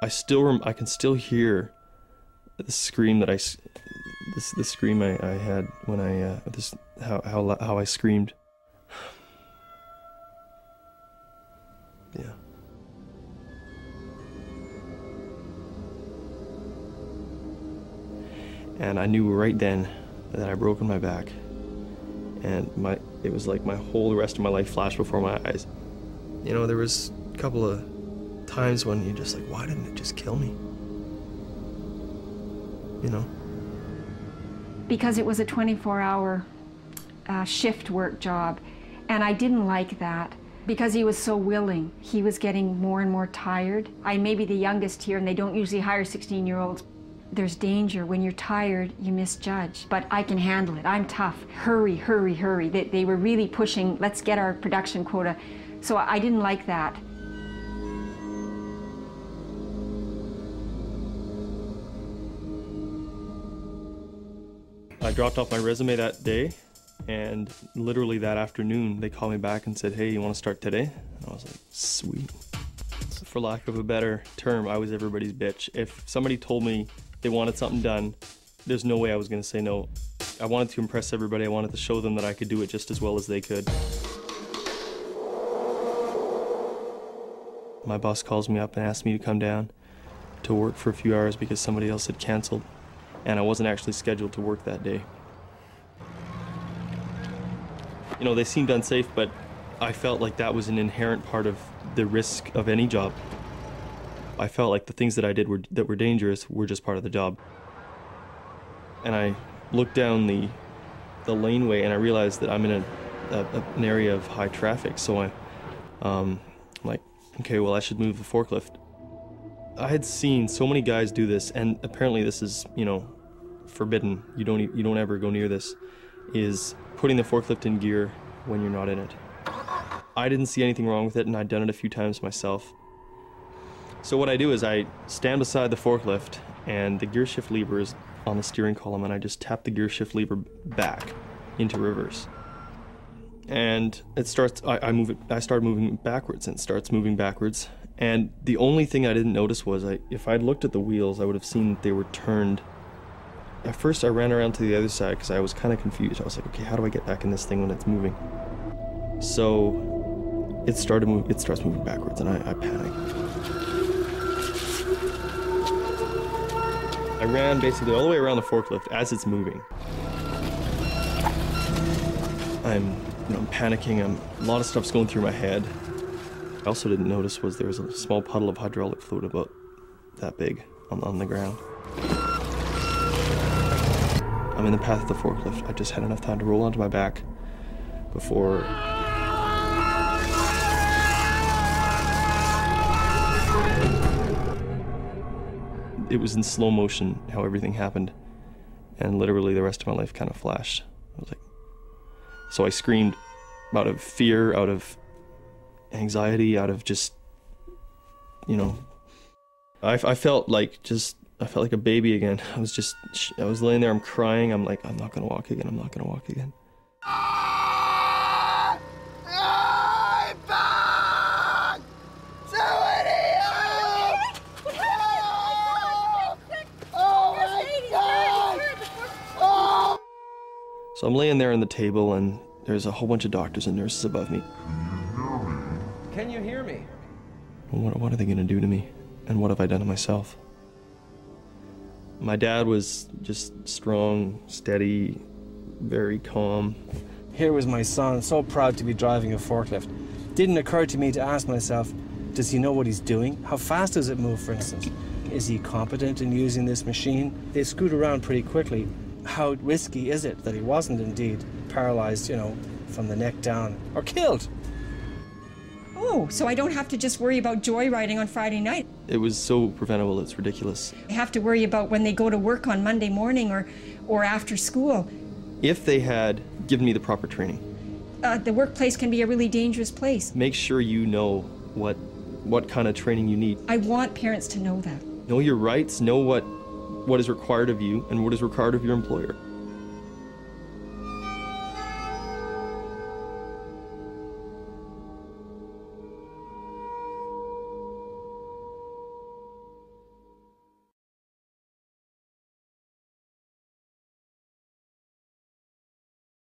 I can still hear the scream that the scream I had when how I screamed. Yeah. And I knew right then that I'd broken my back, and it was like my whole rest of my life flashed before my eyes. You know, there was a couple of times when you're just like, why didn't it just kill me? You know? Because it was a 24-hour shift work job, and I didn't like that. Because he was so willing, he was getting more and more tired. I may be the youngest here, and they don't usually hire 16-year-olds. There's danger. When you're tired, you misjudge. But I can handle it. I'm tough. Hurry, hurry, hurry. They were really pushing, let's get our production quota. So I didn't like that. I dropped off my resume that day, and literally that afternoon, they called me back and said, hey, you want to start today? And I was like, sweet. So for lack of a better term, I was everybody's bitch. If somebody told me they wanted something done, there's no way I was going to say no. I wanted to impress everybody. I wanted to show them that I could do it just as well as they could. My boss calls me up and asks me to come down to work for a few hours because somebody else had canceled, and I wasn't actually scheduled to work that day. You know, they seemed unsafe, but I felt like that was an inherent part of the risk of any job. I felt like the things that I did that were dangerous were just part of the job. And I looked down the laneway and I realized that I'm in an area of high traffic, so I'm like, okay, well, I should move the forklift. I had seen so many guys do this, and apparently this is, you know, forbidden. You don't ever go near this, is putting the forklift in gear when you're not in it. I didn't see anything wrong with it, and I'd done it a few times myself. So what I do is I stand beside the forklift, and the gear shift lever is on the steering column, and I just tap the gear shift lever back into reverse. And it starts, I start moving backwards, and it starts moving backwards. And the only thing I didn't notice was if I'd looked at the wheels, I would have seen that they were turned. At first I ran around to the other side because I was kind of confused. I was like, okay, how do I get back in this thing when it's moving? So it starts moving backwards, and I panic. I ran basically all the way around the forklift as it's moving. I'm panicking. A lot of stuff's going through my head. I also didn't notice there was a small puddle of hydraulic fluid about that big on the ground. I'm in the path of the forklift. I just had enough time to roll onto my back before it was in slow motion how everything happened, and literally the rest of my life kind of flashed. I was like, so I screamed out of fear, out of anxiety, out of just, you know, I felt like a baby again. I was laying there, I'm crying, I'm like, I'm not gonna walk again, I'm not gonna walk again. So I'm laying there on the table, and there's a whole bunch of doctors and nurses above me. Can you hear me? What are they gonna do to me? And what have I done to myself? My dad was just strong, steady, very calm. Here was my son, so proud to be driving a forklift. Didn't occur to me to ask myself, does he know what he's doing? How fast does it move, for instance? Is he competent in using this machine? They scoot around pretty quickly. How risky is it that he wasn't indeed paralyzed, you know, from the neck down, or killed? Oh, so I don't have to just worry about joyriding on Friday night. It was so preventable, it's ridiculous. I have to worry about when they go to work on Monday morning or after school. If they had given me the proper training. The workplace can be a really dangerous place. Make sure you know what kind of training you need. I want parents to know that. Know your rights, know what is required of you and what is required of your employer.